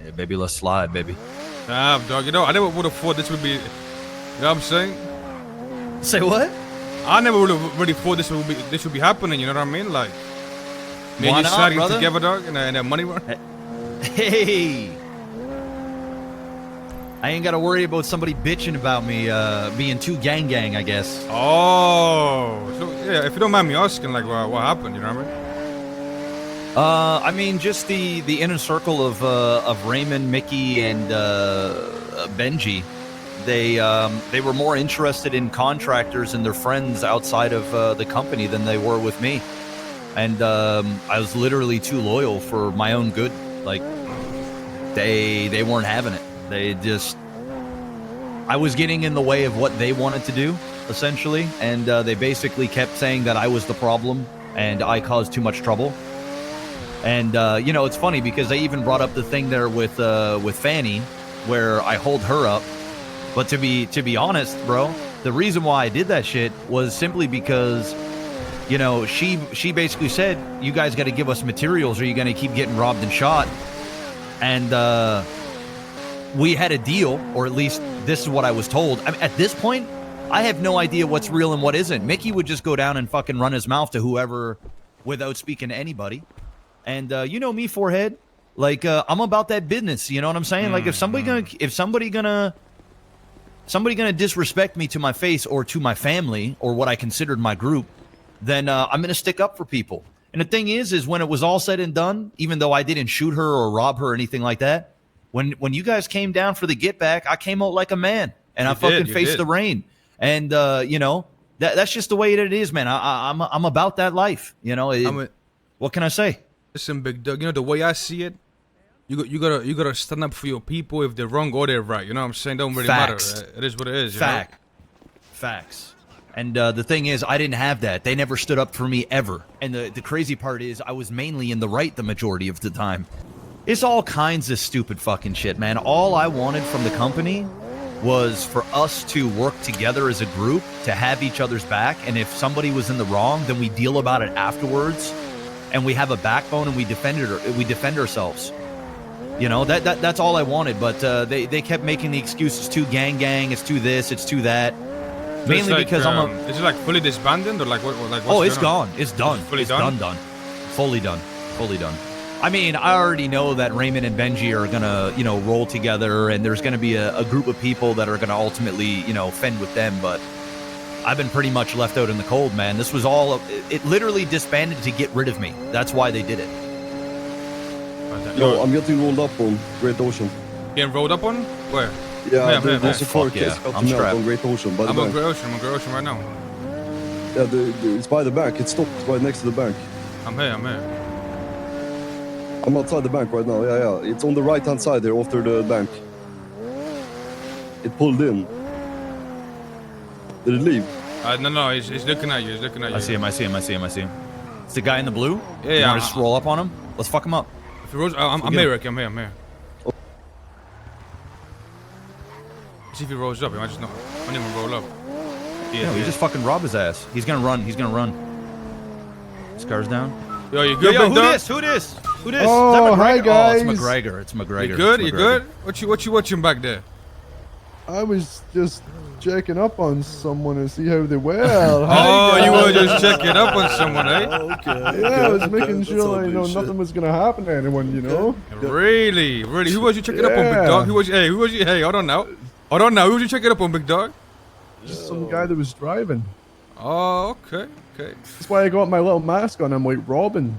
Yeah, baby, let's slide, baby. Damn, dog. You know, I never would have thought this would be. You know what I'm saying? Say what? I never would have really thought this would be happening. You know what I mean? Like, me and you sliding together, dog, in a money run. Hey, I ain't gotta worry about somebody bitching about me being too gang, I guess. Oh, so yeah. If you don't mind me asking, like, what happened? You know what I mean? I mean, just the inner circle of Raymond, Mickey, and Benji. They were more interested in contractors and their friends outside of the company than they were with me, and I was literally too loyal for my own good. Like, they weren't having it. They just, I was getting in the way of what they wanted to do, essentially, and they basically kept saying that I was the problem and I caused too much trouble. And you know, it's funny because they even brought up the thing there with Fanny, where I hold her up. But to be honest, bro, the reason why I did that shit was simply because, you know, she basically said, you guys got to give us materials or you're going to keep getting robbed and shot. And we had a deal, or at least this is what I was told. I mean, at this point, I have no idea what's real and what isn't. Mickey would just go down and fucking run his mouth to whoever without speaking to anybody. And you know me, Forehead, like I'm about that business. You know what I'm saying? Like if somebody gonna disrespect me to my face or to my family or what I considered my group, then I'm gonna stick up for people. And the thing is when it was all said and done, even though I didn't shoot her or rob her or anything like that, when you guys came down for the get back, I came out like a man and I fucking faced the rain. And you know, that's just the way it is, man. I'm about that life. You know, what can I say? Listen, Big Doug, you know, the way I see it, you gotta stand up for your people if they're wrong or they're right. You know what I'm saying? Don't really matter. It is what it is. Facts. And the thing is, I didn't have that. They never stood up for me ever. And the crazy part is, I was mainly in the right the majority of the time. It's all kinds of stupid fucking shit, man. All I wanted from the company was for us to work together as a group, to have each other's back. And if somebody was in the wrong, then we deal about it afterwards. And we have a backbone and we defend ourselves. You know, that's all I wanted. But they kept making the excuses too gang, it's too this, it's too that. So mainly like, because is it like fully disbanded or like what? Like oh, it's gone. It's done. Fully it's done. Done. Fully done. I mean, I already know that Raymond and Benji are gonna, you know, roll together, and there's gonna be a group of people that are gonna ultimately, you know, fend with them. But I've been pretty much left out in the cold, man. This was all, it literally disbanded to get rid of me. That's why they did it. Yo, I'm getting rolled up on Great Ocean. Getting rolled up on? Where? Yeah, there's a car case I'm strapped on Great Ocean. I'm on Great Ocean right now. Yeah, it's by the bank. It stopped right next to the bank. I'm here. I'm outside the bank right now. Yeah. It's on the right-hand side there, after the bank. It pulled in. Did it leave? No, he's looking at you. I see him. It's the guy in the blue? Yeah. You want to just roll up on him? Let's fuck him up. If he rolls, I'm here, Ricky. I'm here. Oh. See if he rolls up. He might just not even roll up. Yeah, you just fucking rob his ass. He's gonna run. His car's down. Yo, you good? Yo, who this? Oh, hi guys. Oh, it's McGregor. You good? What you watching back there? I was just checking up on someone and see how they were. You were just checking up on someone, eh? Okay. Yeah, I was making sure nothing was gonna happen to anyone, you know. Really? Who was you checking up on, Big Dog? Who was you? Hey, hold on now. Who was you checking up on, Big Dog? Just some guy that was driving. Oh, okay. That's why I got my little mask on. I'm like Robin.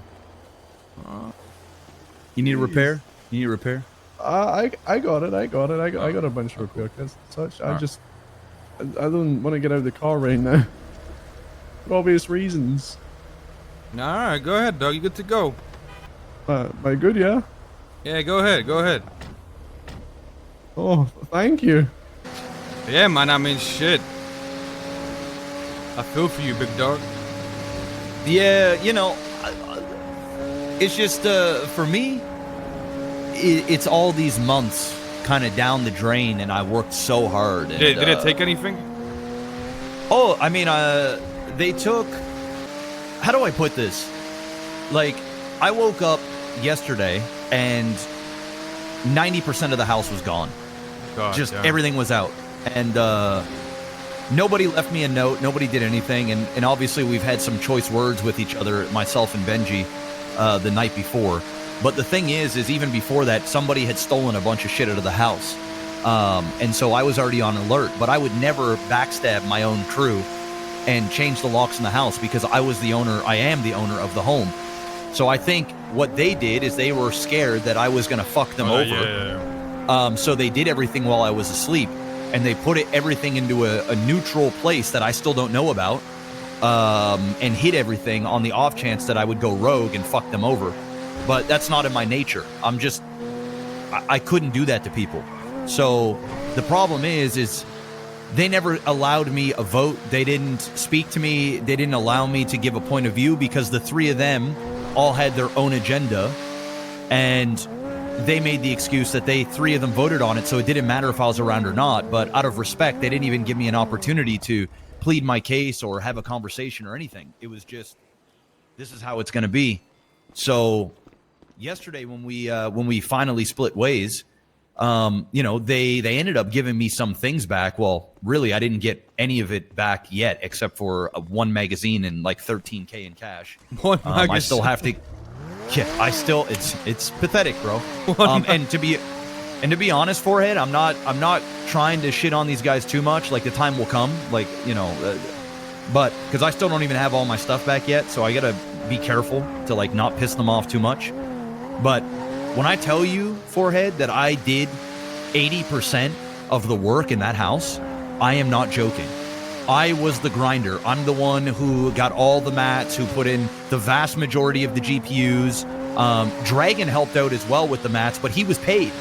You need a repair? I got it. I got a bunch of repair kits and such. I don't want to get out of the car right now. For obvious reasons. Alright, go ahead, dog. You good to go. Am I good, yeah? Yeah, go ahead. Oh, thank you. Yeah, man, I mean, shit. I feel for you, big dog. Yeah, you know, it's just, for me, it's all these months kind of down the drain, and I worked so hard. And, did it take anything? Oh, I mean, they took, how do I put this? Like, I woke up yesterday, and 90% of the house was gone. God, Just yeah. everything was out. And nobody left me a note. Nobody did anything. And obviously we've had some choice words with each other, myself and Benji, the night before. But the thing is even before that, somebody had stolen a bunch of shit out of the house. And so I was already on alert. But I would never backstab my own crew and change the locks in the house because I was the owner. I am the owner of the home. So I think what they did is they were scared that I was going to fuck them over. Yeah. So they did everything while I was asleep, and they put everything into a neutral place that I still don't know about, and hid everything on the off chance that I would go rogue and fuck them over. But that's not in my nature. I couldn't do that to people. So the problem is they never allowed me a vote. They didn't speak to me. They didn't allow me to give a point of view because the three of them all had their own agenda, and they made the excuse that three of them voted on it, so it didn't matter if I was around or not. But out of respect, they didn't even give me an opportunity to plead my case or have a conversation or anything. It was just, this is how it's going to be. So yesterday when we finally split ways, they ended up giving me some things back. Well, really, I didn't get any of it back yet, except for one magazine and like $13K in cash. One magazine. I still have to. Yeah, it's pathetic, bro. And to be honest, Forehead, I'm not trying to shit on these guys too much. Like, the time will come, but because I still don't even have all my stuff back yet, so I gotta be careful to like not piss them off too much. But when I tell you, Forehead, that I did 80% of the work in that house, I am not joking. I was the grinder. I'm the one who got all the mats, who put in the vast majority of the GPUs. Dragon helped out as well with the mats, but he was paid.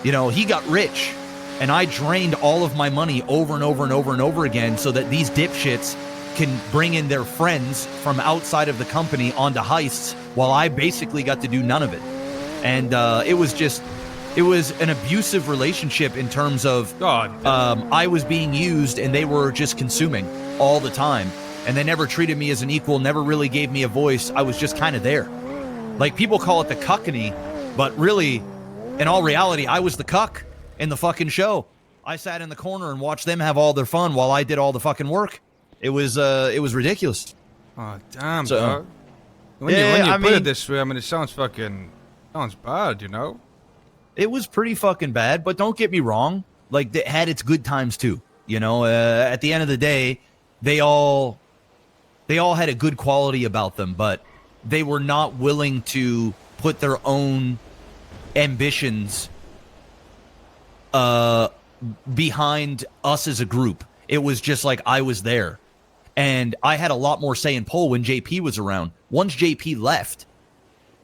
He got rich. And I drained all of my money over and over and over and over again so that these dipshits can bring in their friends from outside of the company onto heists while I basically got to do none of it. And it was an abusive relationship in terms of I was being used and they were just consuming all the time. And they never treated me as an equal, never really gave me a voice. I was just kind of there. Like, people call it the cuckany, but really, in all reality, I was the cuck in the fucking show. I sat in the corner and watched them have all their fun while I did all the fucking work. It was ridiculous. Oh, damn, So, dog. When you put it this way, I mean, it sounds bad, It was pretty fucking bad, but don't get me wrong. Like, it had its good times too. At the end of the day, they all had a good quality about them, but they were not willing to put their own ambitions behind us as a group. It was just like I was there. And I had a lot more say in poll when JP was around. Once JP left,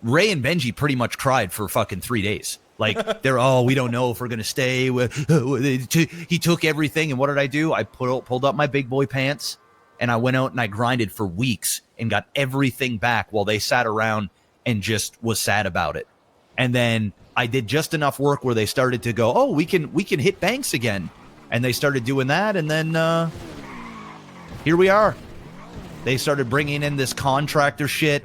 Ray and Benji pretty much cried for fucking 3 days. Like, we don't know if we're going to stay. He took everything. And what did I do? I pulled up my big boy pants and I went out and I grinded for weeks and got everything back while they sat around and just was sad about it. And then I did just enough work where they started to go, we can hit banks again. And they started doing that. And then here we are. They started bringing in this contractor shit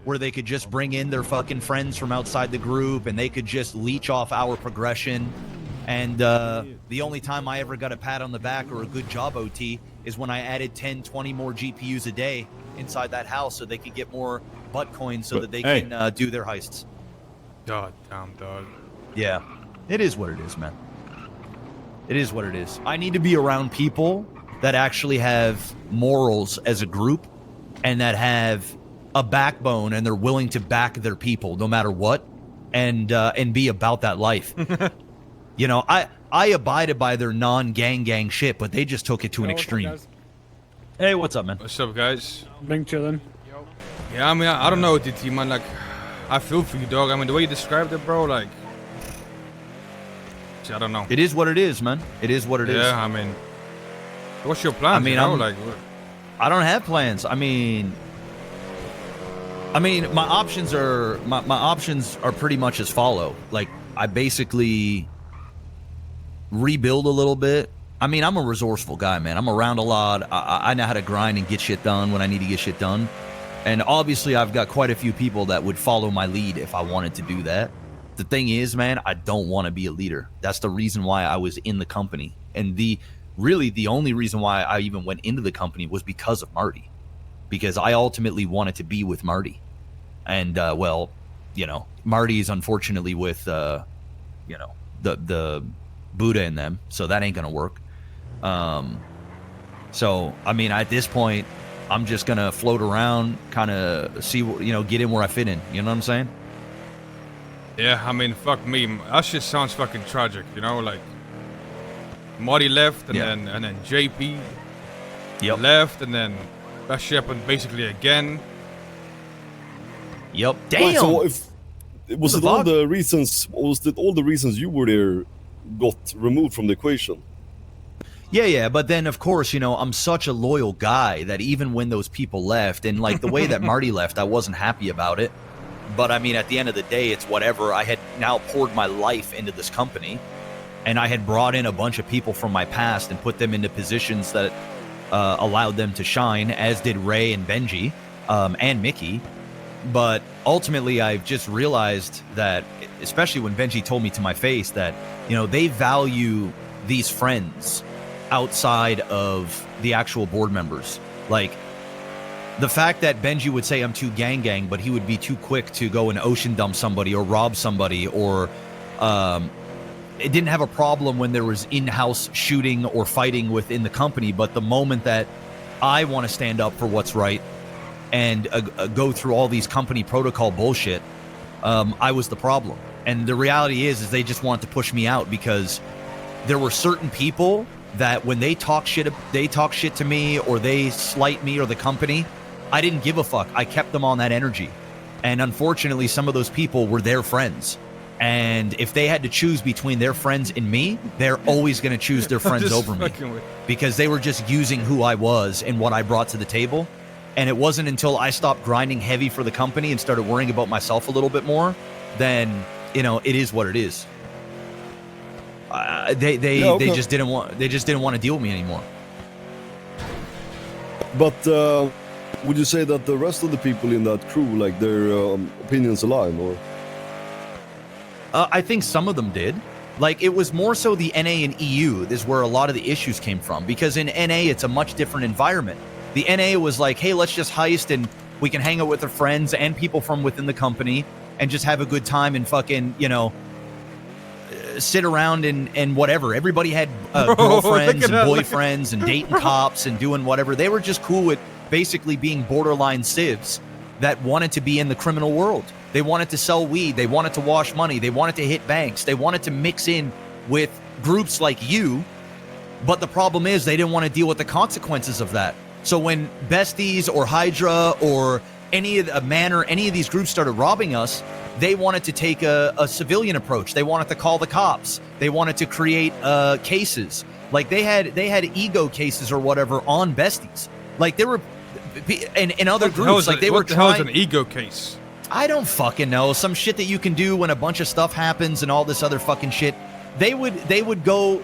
where they could just bring in their fucking friends from outside the group and they could just leech off our progression. And the only time I ever got a pat on the back or a good job OT is when I added 10, 20 more GPUs a day inside that house so they could get more butt coins so that they can do their heists. God damn, dog. Yeah, it is what it is, man. It is what it is. I need to be around people that actually have morals as a group and that have a backbone and they're willing to back their people no matter what and be about that life. I abided by their non-gang shit, but they just took it to an extreme. Hey, what's up, man? What's up, guys? Been chilling. Yeah, I mean, I don't know, DT, man. Like, I feel for you, dog. I mean, the way you described it, bro, like, I don't know. It is what it is, man. It is what it is. Yeah, I mean, what's your plan? I don't have plans. I mean, my options are pretty much as follow. Like, I basically rebuild a little bit. I mean, I'm a resourceful guy, man. I'm around a lot. I know how to grind and get shit done when I need to get shit done. And obviously, I've got quite a few people that would follow my lead if I wanted to do that. The thing is, man, I don't want to be a leader. That's the reason why I was in the company. And the only reason why I even went into the company was because of Marty. Because I ultimately wanted to be with Marty. And, well, you know, Marty is unfortunately with, you know, the Buddha in them. So that ain't going to work. So, I mean, at this point, I'm just going to float around, kind of see, you know, get in where I fit in. You know what I'm saying? Yeah, I mean, fuck me. That shit sounds fucking tragic, you know? Like, Marty left, and then JP left, and then that shit happened basically again. Yep. Damn. Right, so if was it all the reasons? Was it all the reasons you were there got removed from the equation? Yeah, but then of course, you know, I'm such a loyal guy that even when those people left, and like the way that Marty left, I wasn't happy about it. But I mean, at the end of the day, it's whatever. I had now poured my life into this company, and I had brought in a bunch of people from my past and put them into positions that allowed them to shine, as did Ray and Benji and Mickey. But ultimately, I've just realized that, especially when Benji told me to my face that, you know, they value these friends outside of the actual board members. Like, the fact that Benji would say I'm too gang, but he would be too quick to go and ocean dump somebody or rob somebody, or it didn't have a problem when there was in-house shooting or fighting within the company. But the moment that I want to stand up for what's right and go through all these company protocol bullshit, I was the problem. And the reality is they just wanted to push me out, because there were certain people that when they talk shit to me, or they slight me or the company, I didn't give a fuck. I kept them on that energy. And unfortunately, some of those people were their friends. And if they had to choose between their friends and me, they're always going to choose their friends over me, because they were just using who I was and what I brought to the table. And it wasn't until I stopped grinding heavy for the company and started worrying about myself a little bit more, then, you know, it is what it is. They just didn't want to deal with me anymore. But would you say that the rest of the people in that crew, like, their opinions align, or? I think some of them did. Like, it was more so the NA and EU is where a lot of the issues came from, because in NA it's a much different environment. The NA was like, hey, let's just heist and we can hang out with our friends and people from within the company and just have a good time and fucking, you know, sit around and whatever. Everybody had girlfriends and boyfriends and dating cops and doing whatever. They were just cool with basically being borderline civs that wanted to be in the criminal world. They wanted to sell weed. They wanted to wash money. They wanted to hit banks. They wanted to mix in with groups like you. But the problem is they didn't want to deal with the consequences of that. So when Besties or Hydra or any of these groups started robbing us, they wanted to take a civilian approach. They wanted to call the cops. They wanted to create cases. Like they had ego cases or whatever on Besties. Like they were in other groups. Like they were trying. What the hell is an ego case? I don't fucking know. Some shit that you can do when a bunch of stuff happens and all this other fucking shit. They would go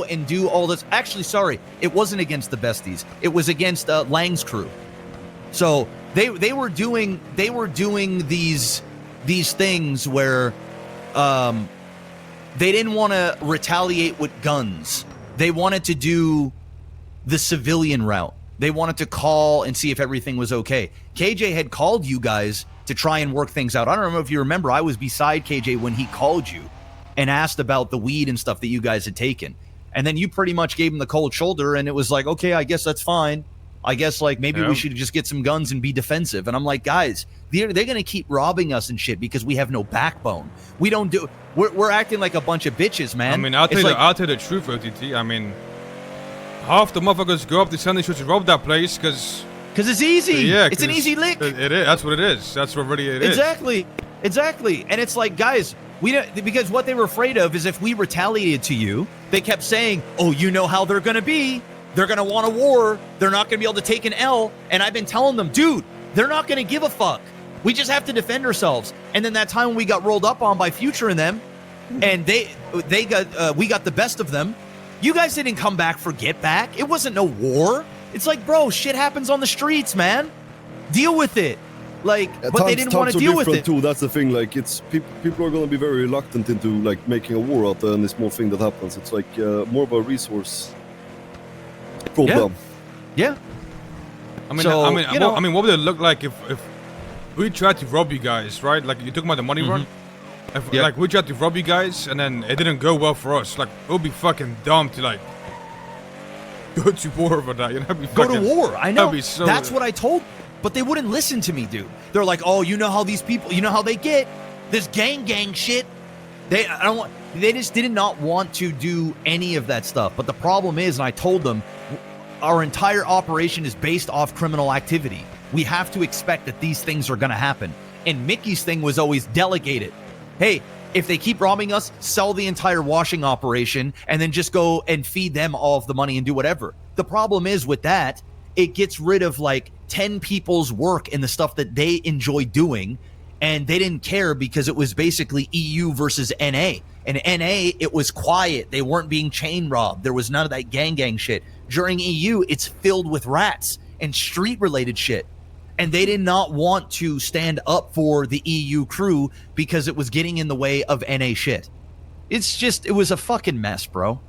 and do all this. Actually, sorry, it wasn't against the Besties. It was against Lang's crew. So they were doing these things where they didn't want to retaliate with guns. They wanted to do the civilian route. They wanted to call and see if everything was okay. KJ had called you guys to try and work things out. I don't know if you remember, I was beside KJ when he called you and asked about the weed and stuff that you guys had taken. And then you pretty much gave him the cold shoulder, and it was like, okay, I guess that's fine. I guess, like, maybe we should just get some guns and be defensive. And I'm like, guys, they're going to keep robbing us and shit because we have no backbone. We don't do... We're acting like a bunch of bitches, man. I mean, I'll tell you the truth, OTT. I mean, half the motherfuckers go up to Sunday Shows to rob that place because it's easy. Yeah, it's an easy lick. It is. That's what it is. That's what really it is. Exactly. And it's like, guys, we don't, because what they were afraid of is if we retaliated to you, they kept saying, oh, you know how they're going to be. They're going to want a war. They're not going to be able to take an L. And I've been telling them, dude, they're not going to give a fuck. We just have to defend ourselves. And then that time when we got rolled up on by Future and them, and we got the best of them, you guys didn't come back for get back. It wasn't no war. It's like, bro, shit happens on the streets, man. Deal with it. Like, but they didn't want to deal with it. Too. That's the thing. Like, it's people are going to be very reluctant into like making a war out of any small thing that happens. It's like more of a resource problem. Yeah. I mean, So, what would it look like if we tried to rob you guys, right? Like you talking about the money run. If, like we tried to rob you guys and then it didn't go well for us. Like it would be fucking dumb to like go to war over that. You know, go to war. I know. So that's what I told. But they wouldn't listen to me, dude. They're like, oh, you know how these people, you know how they get this gang shit. They just did not want to do any of that stuff. But the problem is, and I told them, our entire operation is based off criminal activity. We have to expect that these things are going to happen. And Mickey's thing was always delegate it. Hey, if they keep robbing us, sell the entire washing operation and then just go and feed them all of the money and do whatever. The problem is with that, it gets rid of like 10 people's work in the stuff that they enjoy doing, and they didn't care because it was basically EU versus NA. And NA, it was quiet. They weren't being chain robbed. There was none of that gang shit. During EU, it's filled with rats and street-related shit. And they did not want to stand up for the EU crew because it was getting in the way of NA shit. It was a fucking mess, bro.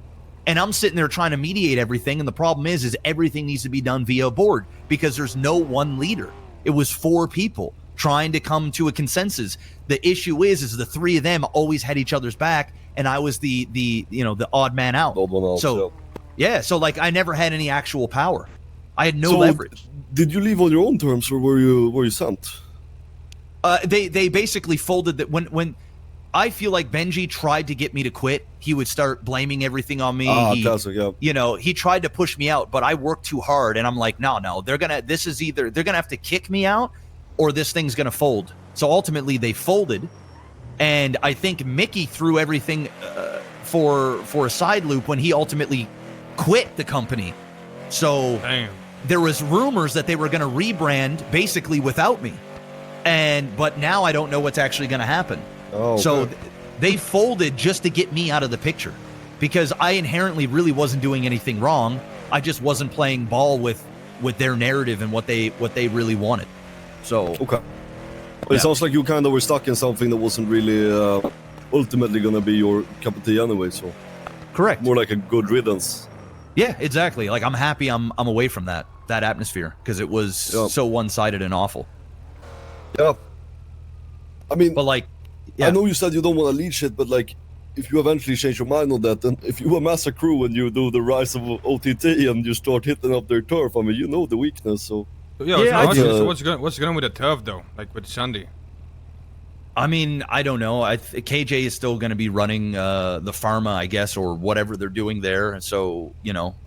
And I'm sitting there trying to mediate everything, and the problem is everything needs to be done via board because there's no one leader. It was 4 people trying to come to a consensus. The issue is the 3 of them always had each other's back, and I was the odd man out. So like I never had any actual power. I had no leverage. Did you leave on your own terms, or were you sent? They basically folded that when. I feel like Benji tried to get me to quit. He would start blaming everything on me. Classic, yeah. You know, he tried to push me out, but I worked too hard, and I'm like, no, they're gonna have to kick me out, or this thing's gonna fold. So ultimately, they folded, and I think Mickey threw everything for a side loop when he ultimately quit the company. So there was rumors that they were gonna rebrand basically without me, but now I don't know what's actually gonna happen. So they folded just to get me out of the picture because I inherently really wasn't doing anything wrong. I just wasn't playing ball with their narrative and what they really wanted. So It sounds like you kind of were stuck in something that wasn't really ultimately going to be your cup of tea anyway. So correct. More like a good riddance. Yeah, exactly. Like I'm happy I'm away from that atmosphere because it was so one-sided and awful. Yeah. I mean, but like. Yeah. I know you said you don't want to lead shit, but like, if you eventually change your mind on that, then if you amass a crew and you do the rise of OTT and you start hitting up their turf, I mean, you know the weakness, so. So what's going on with the turf though? Like with Sandy? I mean, I don't know. KJ is still going to be running the pharma, I guess, or whatever they're doing there. So,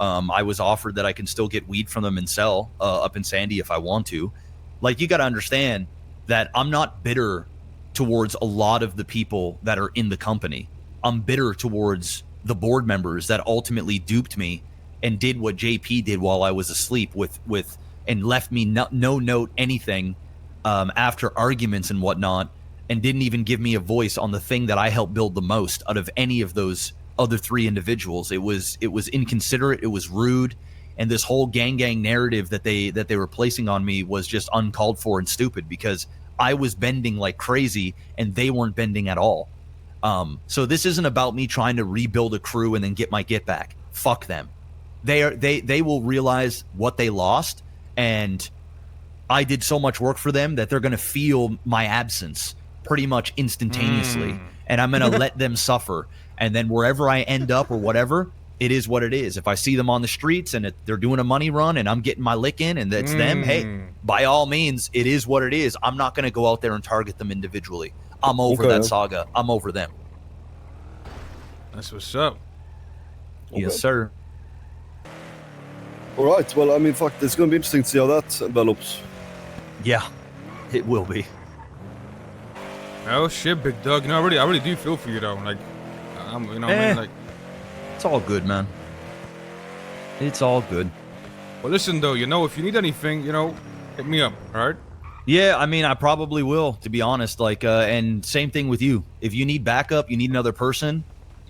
I was offered that I can still get weed from them and sell up in Sandy if I want to. Like, you got to understand that I'm not bitter towards a lot of the people that are in the company. I'm bitter towards the board members that ultimately duped me and did what JP did while I was asleep with and left me no note anything after arguments and whatnot, and didn't even give me a voice on the thing that I helped build the most out of any of those other 3 individuals. It was inconsiderate, it was rude, and this whole gang narrative that they were placing on me was just uncalled for and stupid because I was bending like crazy and they weren't bending at all. So this isn't about me trying to rebuild a crew and then get my get back. Fuck them. They will realize what they lost, and I did so much work for them that they're going to feel my absence pretty much instantaneously, and I'm going to let them suffer. And then wherever I end up or whatever, it is what it is. If I see them on the streets and they're doing a money run and I'm getting my lick in and it's them, hey, by all means, it is what it is. I'm not going to go out there and target them individually. I'm over that saga. I'm over them. That's what's up. Yes, sir. All right. Well, I mean, fuck, it's going to be interesting to see how that develops. Yeah, it will be. Oh shit, big dog. I really do feel for you though. Like, I mean, like. It's all good, man. It's all good. Well, listen, though, if you need anything, hit me up, all right? Yeah, I mean, I probably will, to be honest. Like, and same thing with you. If you need backup, you need another person,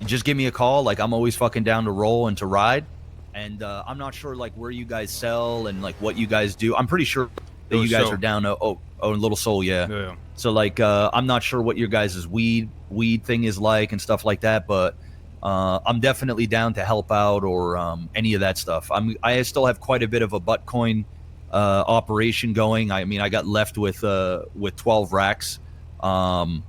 just give me a call. Like, I'm always fucking down to roll and to ride. And I'm not sure, like, where you guys sell and, like, what you guys do. I'm pretty sure that you guys Soul. are down. Oh, Little Soul, yeah. Yeah. So like, I'm not sure what your guys' weed thing is like and stuff like that, but I'm definitely down to help out or any of that stuff. I still have quite a bit of a butt coin operation going. I mean, I got left with 12 racks, and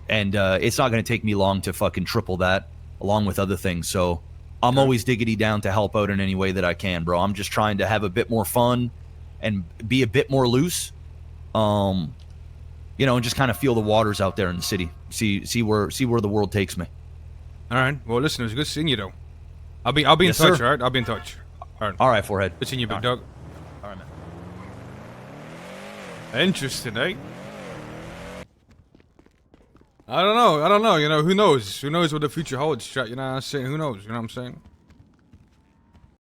it's not going to take me long to fucking triple that, along with other things. So I'm always diggity down to help out in any way that I can, bro. I'm just trying to have a bit more fun and be a bit more loose. You know, and just kind of feel the waters out there in the city. See where the world takes me. All right. Well, listen, it was good seeing you, though. I'll be in Yes, touch, sir. all right? I'll be in touch. All right, Forehead. Good seeing you, big All dog. All right, man. Interesting, eh? I don't know. You know, who knows? Who knows what the future holds, chat? You know what I'm saying? Who knows? You know what I'm saying?